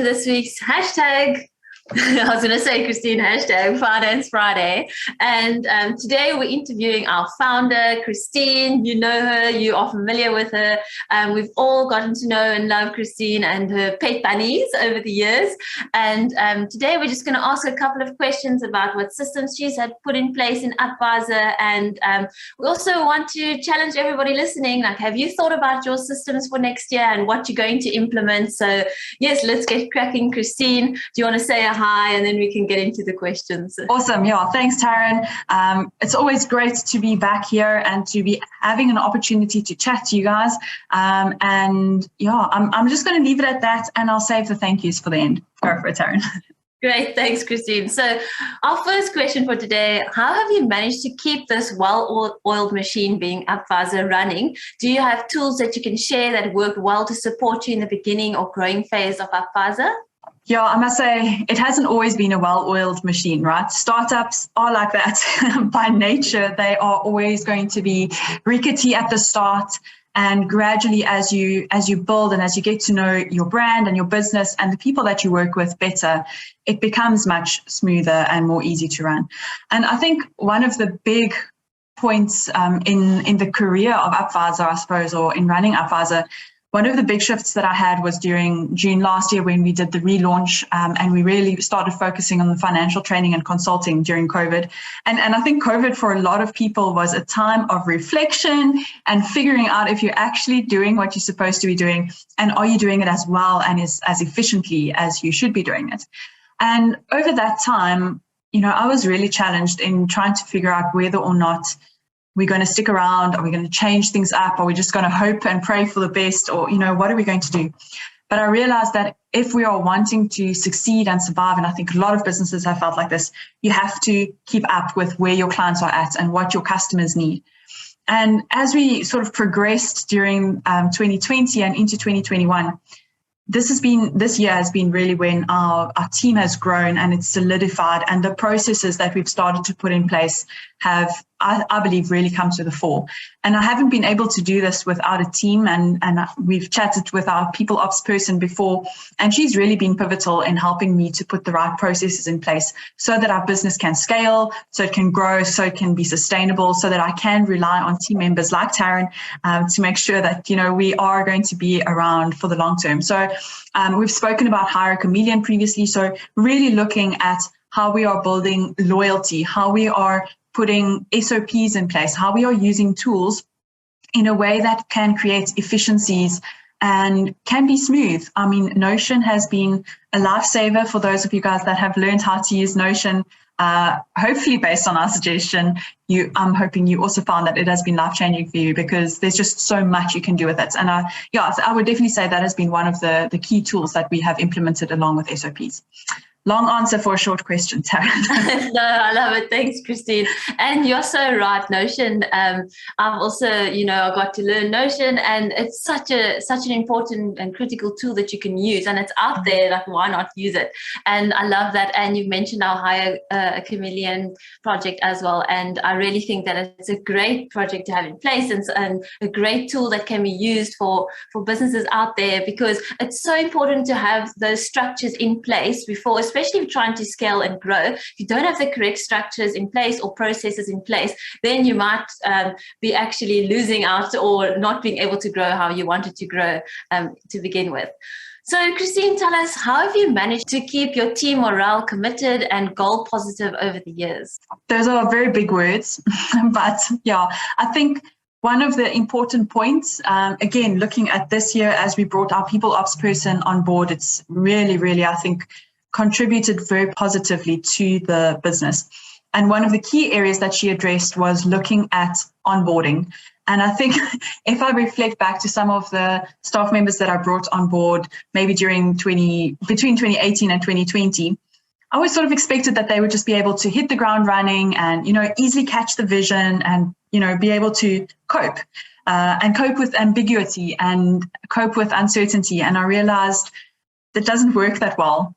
this week's hashtag. I was going to say, Kristine, hashtag Finance Friday. And today we're interviewing our founder, Kristine. You know her, you are familiar with her. We've all gotten to know and love Kristine and her pet bunnies over the years. And today we're just going to ask a couple of questions about what systems she's had put in place in UPvisor. And we also want to challenge everybody listening, like, have you thought about your systems for next year and what you're going to implement? So yes, let's get cracking. Kristine, do you want to say a hi, and then we can get into the questions? Awesome. Yeah, thanks, Taryn. It's always great to be back here and to be having an opportunity to chat to you guys. And yeah, I'm just going to leave it at that, and I'll save the thank yous for the end. Go for it, Taryn. Great, thanks, Kristine. So our first question for today, how have you managed to keep this well-oiled machine being UPvisor running? Do you have tools that you can share that work well to support you in the beginning or growing phase of UPvisor? Yeah, I must say it hasn't always been a well-oiled machine, right? Startups are like that by nature. They are always going to be rickety at the start, and gradually as you build and as you get to know your brand and your business and the people that you work with better, it becomes much smoother and more easy to run. And I think one of the big points in the career of UPvisor, I suppose, or in running UPvisor, one of the big shifts that I had was during June last year when we did the relaunch, and we really started focusing on the financial training and consulting during COVID. And I think COVID for a lot of people was a time of reflection and figuring out if you're actually doing what you're supposed to be doing, and are you doing it as well and as efficiently as you should be doing it. And over that time, I was really challenged in trying to figure out whether or not we're going to stick around. Are we going to change things up? Are we just going to hope and pray for the best? Or, what are we going to do? But I realized that if we are wanting to succeed and survive, and I think a lot of businesses have felt like this, you have to keep up with where your clients are at and what your customers need. And as we sort of progressed during 2020 and into 2021, this year has been really when our team has grown and it's solidified, and the processes that we've started to put in place have, I believe, really come to the fore. And I haven't been able to do this without a team, and we've chatted with our people ops person before, and she's really been pivotal in helping me to put the right processes in place so that our business can scale, so it can grow, so it can be sustainable, so that I can rely on team members like Taryn to make sure that, we are going to be around for the long term. So we've spoken about Hire a Chameleon previously, so really looking at how we are building loyalty, how we are putting SOPs in place, how we are using tools in a way that can create efficiencies and can be smooth. I mean, Notion has been a lifesaver for those of you guys that have learned how to use Notion. Hopefully based on our suggestion, I'm hoping you also found that it has been life-changing for you, because there's just so much you can do with it. And I would definitely say that has been one of the key tools that we have implemented along with SOPs. Long answer for a short question, Taryn. No, I love it. Thanks, Kristine. And you're so right, Notion. I've also, got to learn Notion, and it's such an important and critical tool that you can use, and it's out there. Like, why not use it? And I love that. And you've mentioned our Hire a Chameleon project as well, and I really think that it's a great project to have in place, and a great tool that can be used for businesses out there, because it's so important to have those structures in place before, especially if you're trying to scale and grow. If you don't have the correct structures in place or processes in place, then you might be actually losing out or not being able to grow how you wanted to grow to begin with. So, Kristine, tell us, how have you managed to keep your team morale committed and goal positive over the years? Those are very big words, but yeah, I think one of the important points, again, looking at this year as we brought our people ops person on board, it's really, really, I think, contributed very positively to the business. And one of the key areas that she addressed was looking at onboarding. And I think if I reflect back to some of the staff members that I brought on board, maybe between 2018 and 2020, I always sort of expected that they would just be able to hit the ground running and, easily catch the vision and, be able to cope with ambiguity and cope with uncertainty. And I realized that doesn't work that well.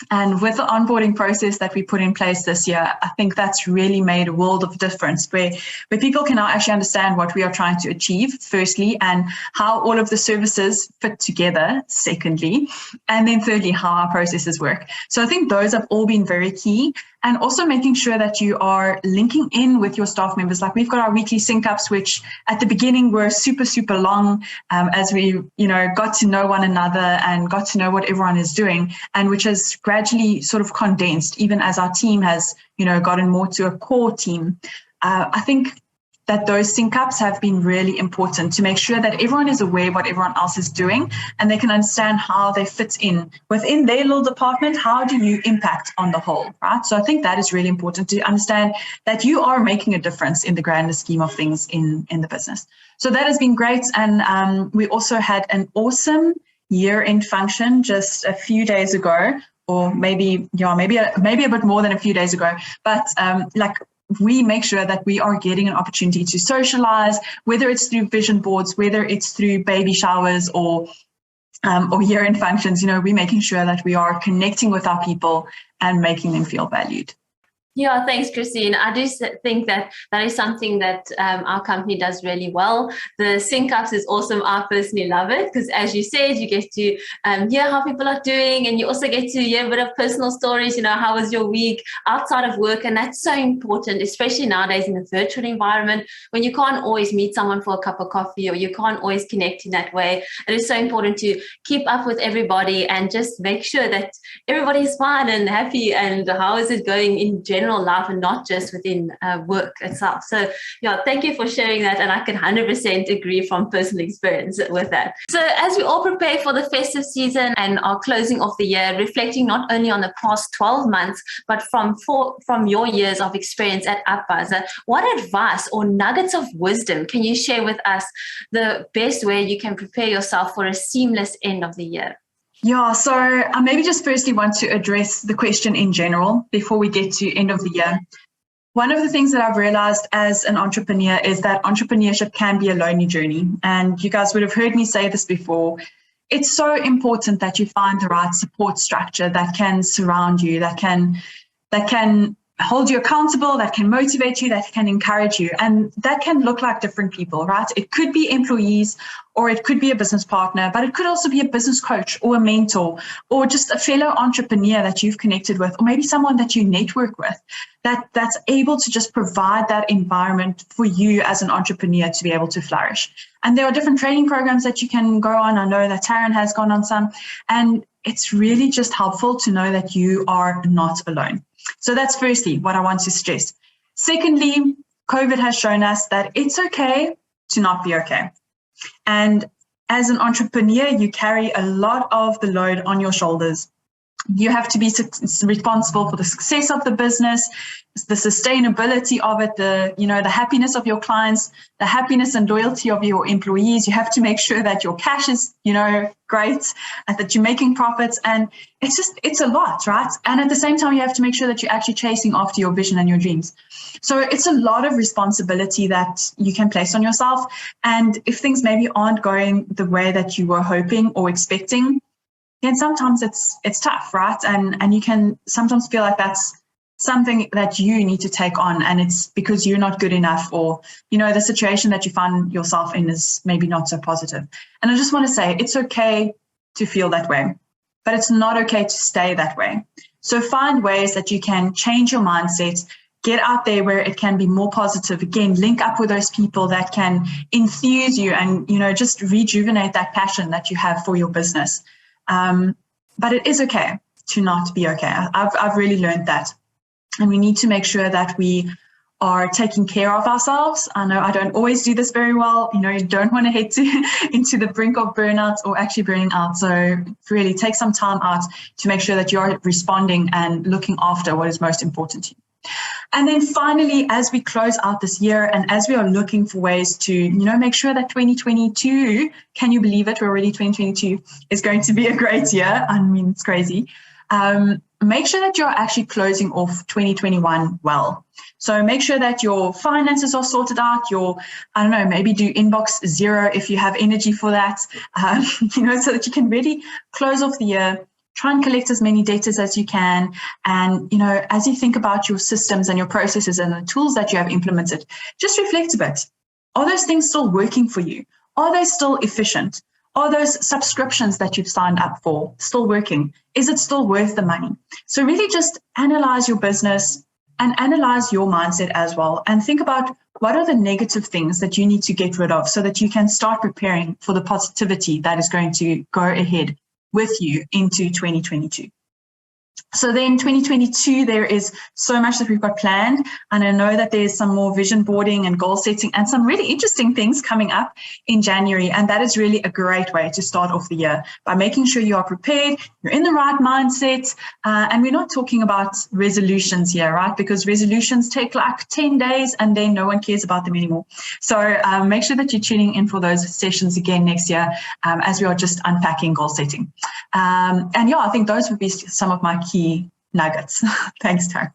And with the onboarding process that we put in place this year, I think that's really made a world of difference where people can now actually understand what we are trying to achieve, firstly, and how all of the services fit together, secondly, and then thirdly, how our processes work. So I think those have all been very key. And also making sure that you are linking in with your staff members. Like we've got our weekly sync ups, which at the beginning were super, super long as we, got to know one another and got to know what everyone is doing, and which has gradually sort of condensed, even as our team has, gotten more to a core team. I think that those sync ups have been really important to make sure that everyone is aware what everyone else is doing and they can understand how they fit in within their little department. How do you impact on the whole, right? So I think that is really important to understand that you are making a difference in the grander scheme of things in the business. So that has been great. And we also had an awesome year-end function just a few days ago, or maybe a bit more than a few days ago, but we make sure that we are getting an opportunity to socialize, whether it's through vision boards, whether it's through baby showers or year-end functions. We're making sure that we are connecting with our people and making them feel valued. Yeah, thanks, Kristine. I do think that is something that our company does really well. The sync ups is awesome. I personally love it because, as you said, you get to hear how people are doing, and you also get to hear a bit of personal stories. How was your week outside of work? And that's so important, especially nowadays in the virtual environment when you can't always meet someone for a cup of coffee or you can't always connect in that way. It is so important to keep up with everybody and just make sure that everybody's fine and happy, and how is it going in general life and not just within work itself. So thank you for sharing that, and I can 100% agree from personal experience with that. So as we all prepare for the festive season and are closing off the year, reflecting not only on the past 12 months but from your years of experience at UPvisor, what advice or nuggets of wisdom can you share with us, the best way you can prepare yourself for a seamless end of the year? Yeah, so I maybe just firstly want to address the question in general before we get to end of the year. One of the things that I've realized as an entrepreneur is that entrepreneurship can be a lonely journey. And you guys would have heard me say this before. It's so important that you find the right support structure that can surround you, that can hold you accountable, that can motivate you, that can encourage you. And that can look like different people, right? It could be employees, or it could be a business partner, but it could also be a business coach or a mentor, or just a fellow entrepreneur that you've connected with, or maybe someone that you network with that's able to just provide that environment for you as an entrepreneur to be able to flourish. And there are different training programs that you can go on. I know that Taryn has gone on some, and it's really just helpful to know that you are not alone. So that's firstly what I want to stress. Secondly, COVID has shown us that it's okay to not be okay. And as an entrepreneur, you carry a lot of the load on your shoulders. You have to be responsible for the success of the business, the sustainability of it, the happiness of your clients, the happiness and loyalty of your employees. You have to make sure that your cash is, great, and that you're making profits. And it's a lot, right? And at the same time, you have to make sure that you're actually chasing after your vision and your dreams. So it's a lot of responsibility that you can place on yourself. And if things maybe aren't going the way that you were hoping or expecting, then sometimes it's tough, right? And you can sometimes feel like that's something that you need to take on, and it's because you're not good enough, or the situation that you find yourself in is maybe not so positive. And I just want to say it's okay to feel that way, but it's not okay to stay that way. So find ways that you can change your mindset, get out there where it can be more positive. Again, link up with those people that can enthuse you and just rejuvenate that passion that you have for your business. But it is okay to not be okay. I've really learned that. And we need to make sure that we are taking care of ourselves. I know I don't always do this very well. You don't want to head into the brink of burnout or actually burning out. So really take some time out to make sure that you're responding and looking after what is most important to you. And then finally, as we close out this year and as we are looking for ways to, make sure that 2022, can you believe it? We're already 2022 is going to be a great year. I mean, it's crazy. Make sure that you're actually closing off 2021 well. So make sure that your finances are sorted out, maybe do inbox zero if you have energy for that, so that you can really close off the year Try and collect as many debtors as you can. And, as you think about your systems and your processes and the tools that you have implemented, just reflect a bit. Are those things still working for you? Are they still efficient? Are those subscriptions that you've signed up for still working? Is it still worth the money? So really just analyze your business and analyze your mindset as well, and think about what are the negative things that you need to get rid of so that you can start preparing for the positivity that is going to go ahead with you into 2022. So then 2022, there is so much that we've got planned. And I know that there's some more vision boarding and goal setting and some really interesting things coming up in January. And that is really a great way to start off the year by making sure you are prepared, you're in the right mindset. And we're not talking about resolutions here, right? Because resolutions take like 10 days and then no one cares about them anymore. So make sure that you're tuning in for those sessions again next year as we are just unpacking goal setting. And yeah, I think those would be some of my key nuggets. Thanks, Tara.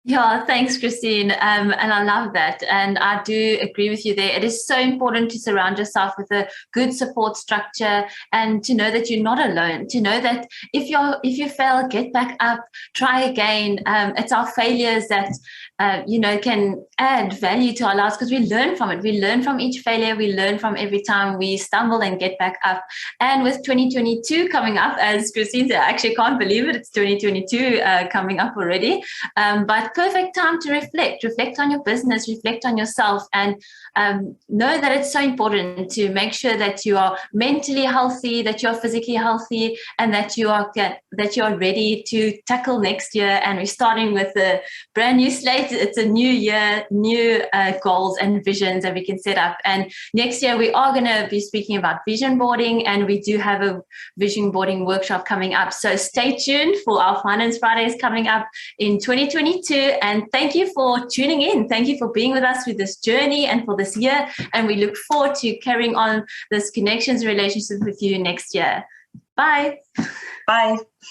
Yeah, thanks, Kristine. And I love that. And I do agree with you there. It is so important to surround yourself with a good support structure and to know that you're not alone, to know that if you fail, get back up, try again. It's our failures that, can add value to our lives because we learn from it. We learn from each failure. We learn from every time we stumble and get back up. And with 2022 coming up, as Kristine said, I actually can't believe it. It's 2022 coming up already. But perfect time to reflect on your business, reflect on yourself, and know that it's so important to make sure that you are mentally healthy, that you're physically healthy, and that you are ready to tackle next year. And we're starting with a brand new slate. It's a new year, new goals and visions that we can set up. And next year we are going to be speaking about vision boarding, and we do have a vision boarding workshop coming up. So stay tuned for our Finance Fridays coming up in 2022. And thank you for tuning in. Thank you for being with us through this journey and for this year. And we look forward to carrying on this connections relationship with you next year. Bye. Bye.